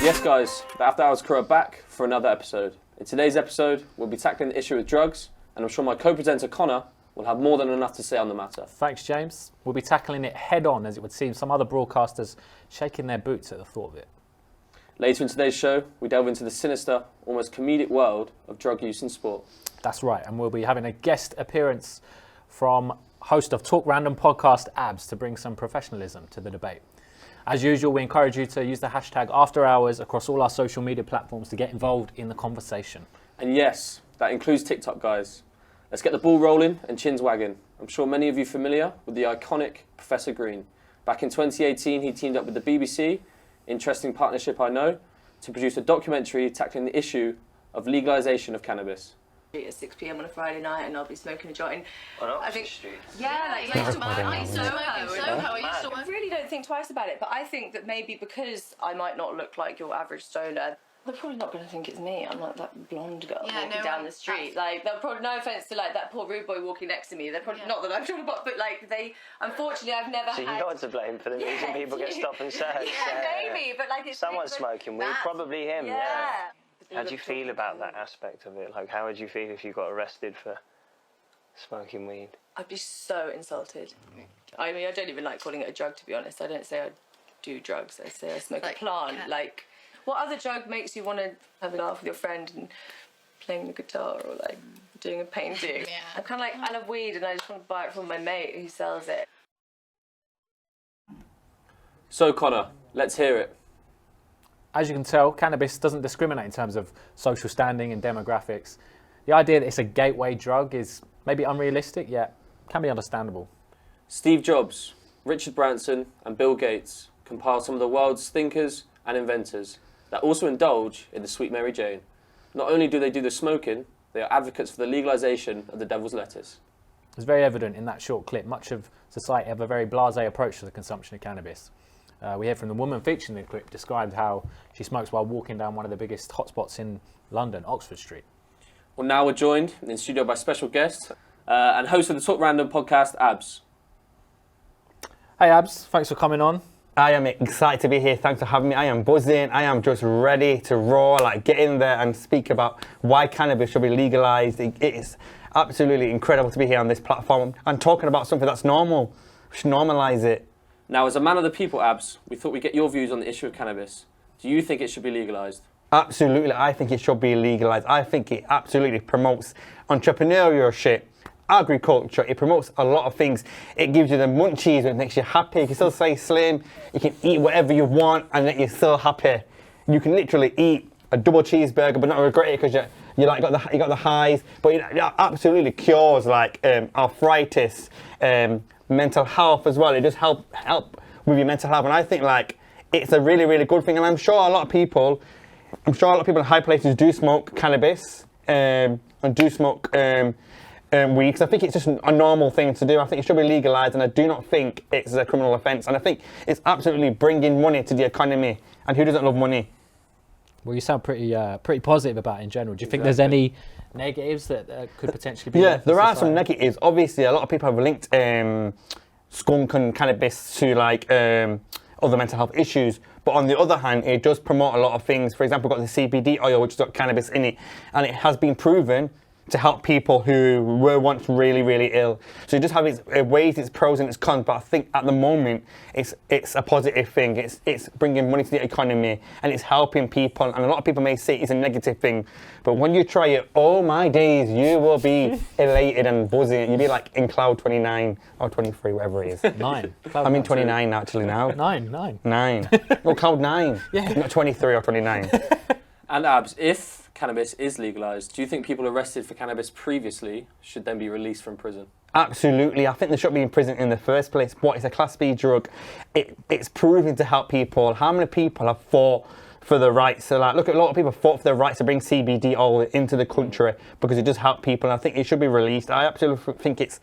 Yes guys, the After Hours crew are back for another episode. In today's episode, we'll be tackling the issue with drugs, and I'm sure my co-presenter Connor will have more than enough to say on the matter. Thanks, James. We'll be tackling it head on, as it would seem some other broadcasters shaking their boots at the thought of it. Later in today's show, we delve into the sinister, almost comedic world of drug use in sport. That's right, and we'll be having a guest appearance from host of Talk Random podcast, Abs, to bring some professionalism to the debate. As usual, we encourage you to use the hashtag AfterHours across all our social media platforms to get involved in the conversation. And yes, that includes TikTok, guys. Let's get the ball rolling and chins wagging. I'm sure many of you are familiar with the iconic Professor Green. Back in 2018, he teamed up with the BBC, interesting partnership I know, to produce a documentary tackling the issue of legalisation of cannabis. At 6 p.m. on a Friday night, and I'll be smoking a joint. On Oxford Street? Yeah, like I used to Soho. I really don't think twice about it, but I think that maybe because I might not look like your average stoner, they're probably not going to think it's me. I'm like that blonde girl walking down the street. Like, they'll probably, no offence to like that poor rude boy walking next to me. They're probably not that I'm trying to, but like they, unfortunately, I've never So had. you're to blame for the reason people get stopped and searched. Maybe, but like it's someone smoking weed, probably him. Yeah. How do you feel about that aspect of it? Like, how would you feel if you got arrested for smoking weed? I'd be so insulted. I mean, I don't even like calling it a drug, to be honest. I don't say I do drugs. I say I smoke a plant. Like, what other drug makes you want to have a laugh with your friend and playing the guitar or like doing a painting? I'm kind of like, I love weed and I just want to buy it from my mate who sells it. So Connor, let's hear it. As you can tell, cannabis doesn't discriminate in terms of social standing and demographics. The idea that it's a gateway drug is maybe unrealistic, yet can be understandable. Steve Jobs, Richard Branson and Bill Gates compiled some of the world's thinkers and inventors that also indulge in the Sweet Mary Jane. Not only do they do the smoking, they are advocates for the legalisation of the devil's lettuce. It's very evident in that short clip. Much of society have a very blasé approach to the consumption of cannabis. We hear from the woman featured in the clip described how she smokes while walking down one of the biggest hotspots in London, Oxford Street. Well, now we're joined in studio by special guest and host of the Talk Random podcast, Abs. Hey Abs, thanks for coming on. I am excited to be here. Thanks for having me. I am buzzing. I am just ready to roar, like get in there and speak about why cannabis should be legalised. It is absolutely incredible to be here on this platform and talking about something that's normal. We should normalise it. Now, as a man of the people, Abs, we thought we'd get your views on the issue of cannabis. Do you think it should be legalised? Absolutely, I think it should be legalised. I think it absolutely promotes entrepreneurship, agriculture. It promotes a lot of things. It gives you the munchies, it makes you happy. You can still stay slim. You can eat whatever you want and then you're still happy. You can literally eat a double cheeseburger but not regret it because you got the highs. But it absolutely cures like arthritis, mental health as well. It does help with your mental health, and I think like it's a really, really good thing. And I'm sure a lot of people in high places do smoke cannabis and do smoke weed, because I think it's just a normal thing to do. I think it should be legalised, and I do not think it's a criminal offence. And I think it's absolutely bringing money to the economy, and who doesn't love money? Well, you sound pretty positive about it in general. Do you think there's any negatives that could potentially be? Yeah, there are some negatives. Obviously, a lot of people have linked skunk and cannabis to like other mental health issues. But on the other hand, it does promote a lot of things. For example, we've got the CBD oil, which has got cannabis in it, and it has been proven to help people who were once really, really ill. So it does have its ways, its pros and its cons, but I think at the moment it's a positive thing. It's bringing money to the economy and it's helping people, and a lot of people may say it's a negative thing, but when you try it, oh my days, you will be elated and buzzing. You'll be like in cloud 29 or 23, whatever it is. 9. I'm in 29 actually now. 9. No, cloud 9. Yeah. Not 23 or 29. And Abs, if cannabis is legalised, do you think people arrested for cannabis previously should then be released from prison? Absolutely. I think they should be in prison in the first place. What is a Class B drug? It's proven to help people. How many people have fought for the rights? So like, look at a lot of people fought for the rights to bring CBD oil into the country because it does help people. And I think it should be released. I absolutely think it's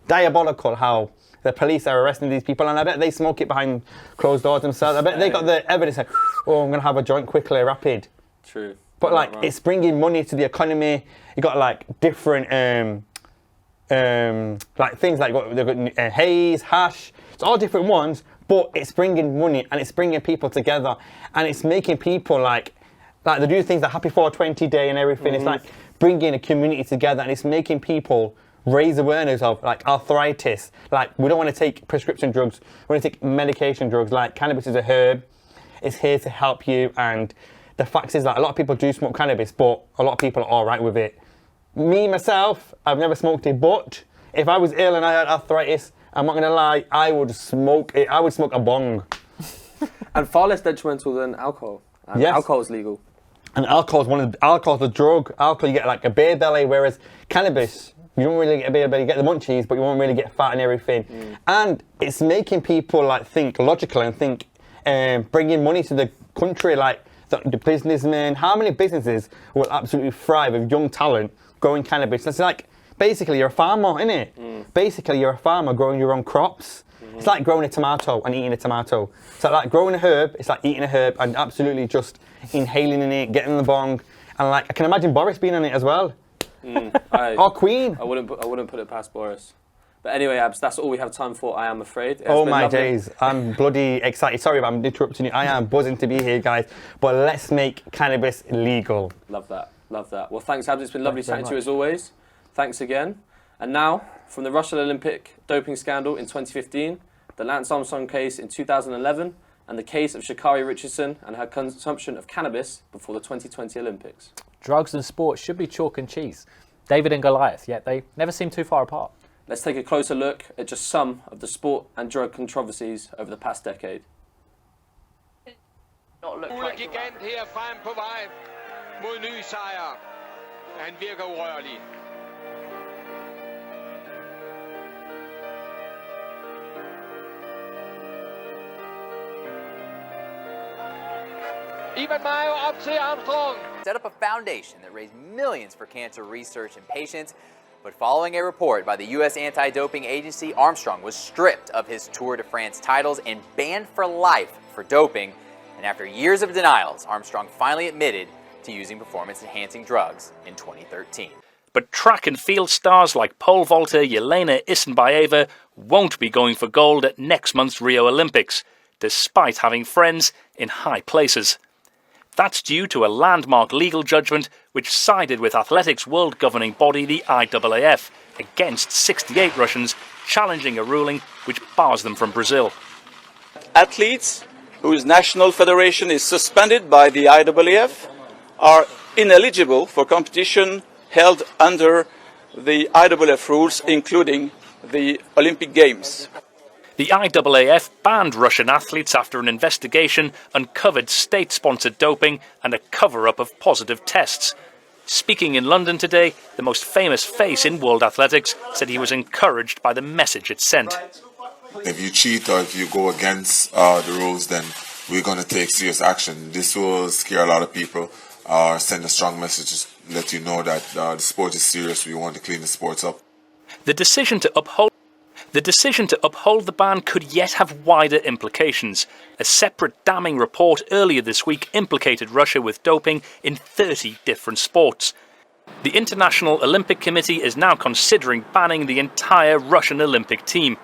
diabolical how the police are arresting these people, and I bet they smoke it behind closed doors themselves. I bet they got the evidence like, oh, I'm going to have a joint quickly, rapid. True. But like, it's bringing money to the economy. You got like different, like things like they've got haze, hash. It's all different ones, but it's bringing money and it's bringing people together and it's making people like they do things like Happy 420 Day and everything. It's like bringing a community together and it's making people raise awareness of like arthritis. Like we don't want to take prescription drugs, we want to take medication drugs. Like cannabis is a herb, it's here to help you. And the fact is that a lot of people do smoke cannabis, but a lot of people are all right with it. Me, myself, I've never smoked it, but if I was ill and I had arthritis, I'm not going to lie, I would smoke it. I would smoke a bong. And far less detrimental than alcohol. And Yes. alcohol is legal. And alcohol's a drug. Alcohol, you get like a beer belly, whereas cannabis, you don't really get a beer belly. You get the munchies, but you won't really get fat and everything. And it's making people like think logical and think, bringing money to the country, like the businessmen. How many businesses will absolutely thrive with young talent growing cannabis? It's like, basically you're a farmer, isn't it? Basically you're a farmer growing your own crops. It's like growing a tomato and eating a tomato. So like growing a herb, it's like eating a herb and absolutely just inhaling in it, getting in the bong. And like, I can imagine Boris being in it as well. Or Queen. I wouldn't put it past Boris. But anyway, Abs, that's all we have time for, I am afraid. Oh my days, I'm bloody excited. Sorry if I'm interrupting you. I am buzzing to be here, guys. But let's make cannabis legal. Love that, love that. Well, thanks, Abs. It's been lovely Thanks very chatting to you as always. Thanks again. And now, from the Russian Olympic doping scandal in 2015, the Lance Armstrong case in 2011, and the case of Sha'Carri Richardson and her consumption of cannabis before the 2020 Olympics. Drugs and sports should be chalk and cheese. David and Goliath, yet they never seem too far apart. Let's take a closer look at just some of the sport and drug controversies over the past decade. Not look like Gigant her frem på vej mod ny sejr. Han virker urørlig. Ivan Mayo op til Armstrong. Set up a foundation that raised millions for cancer research and patients. But following a report by the U.S. anti-doping agency, Armstrong was stripped of his Tour de France titles and banned for life for doping. And after years of denials, Armstrong finally admitted to using performance-enhancing drugs in 2013. But track and field stars like pole vaulter Yelena Isinbayeva won't be going for gold at next month's Rio Olympics, despite having friends in high places. That's due to a landmark legal judgment which sided with athletics world governing body the IAAF against 68 Russians challenging a ruling which bars them from Brazil. Athletes whose national federation is suspended by the IAAF are ineligible for competition held under the IAAF rules, including the Olympic Games. The IAAF banned Russian athletes after an investigation uncovered state-sponsored doping and a cover-up of positive tests. Speaking in London today, the most famous face in world athletics said he was encouraged by the message it sent. If you cheat or if you go against the rules, then we're going to take serious action. This will scare a lot of people or send a strong message to let you know that the sport is serious. We want to clean the sports up. The decision to uphold the ban could yet have wider implications. A separate damning report earlier this week implicated Russia with doping in 30 different sports. The International Olympic Committee is now considering banning the entire Russian Olympic team.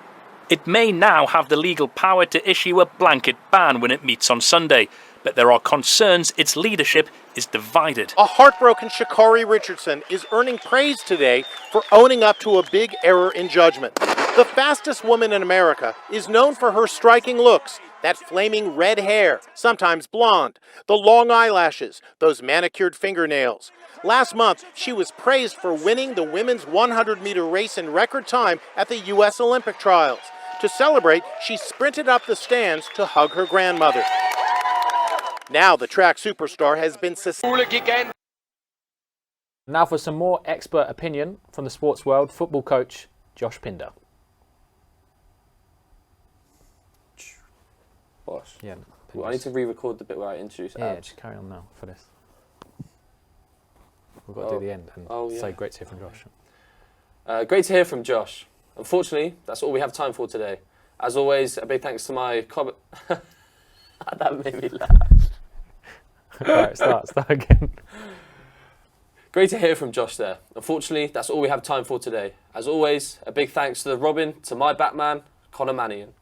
It may now have the legal power to issue a blanket ban when it meets on Sunday, but there are concerns its leadership is divided. A heartbroken Sha'Carri Richardson is earning praise today for owning up to a big error in judgment. The fastest woman in America is known for her striking looks, that flaming red hair, sometimes blonde, the long eyelashes, those manicured fingernails. Last month, she was praised for winning the women's 100-meter race in record time at the U.S. Olympic trials. To celebrate, she sprinted up the stands to hug her grandmother. Now the track superstar has been suspended. Now for some more expert opinion from the sports world, football coach Josh Pinder. Bosh. Yeah. Well, I need to re-record the bit where I introduce Yeah, Abs. just carry on now for this. We've got to do the end and say great to hear from Josh. Great to hear from Josh. Unfortunately, that's all we have time for today. As always, a big thanks to my that made me laugh. Right, start again. Great to hear from Josh there. Unfortunately, that's all we have time for today. As always, a big thanks to the Robin, to my Batman, Conor Mannion.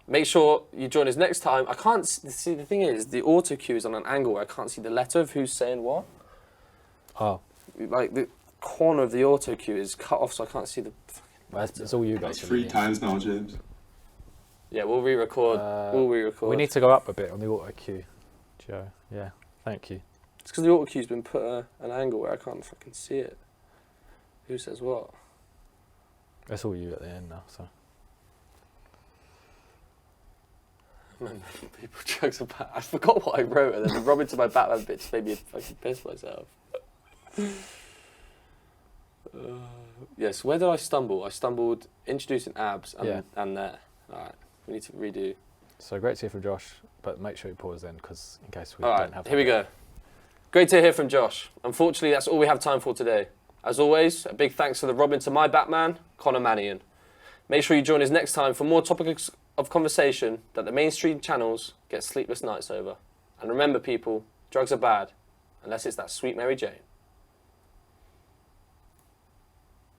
Make sure you join us next time. I can't see, the thing is, the auto cue is on an angle where I can't see the letter of who's saying what. Oh. Like the corner of the auto cue is cut off, so I can't see the. Well, it's all you guys. That's 3 times now, James. Yeah, we'll re-record. We'll re-record. We need to go up a bit on the auto cue, Joe. Yeah, thank you. It's because the auto cue's been put at an angle where I can't fucking see it. Who says what? That's all you at the end now, so. Remember, people jokes about. I forgot what I wrote, and then the Robin to my Batman bits made me fucking piss myself. Yes, where did I stumble? I stumbled introducing abs and there. Alright, we need to redo. So great to hear from Josh, but make sure you pause then, because in case we All don't have. Here we go. Great to hear from Josh. Unfortunately, that's all we have time for today. As always, a big thanks to the Robin to my Batman, Connor Mannion. Make sure you join us next time for more topics of conversation that the mainstream channels get sleepless nights over. And remember, people, drugs are bad, unless it's that sweet Mary Jane.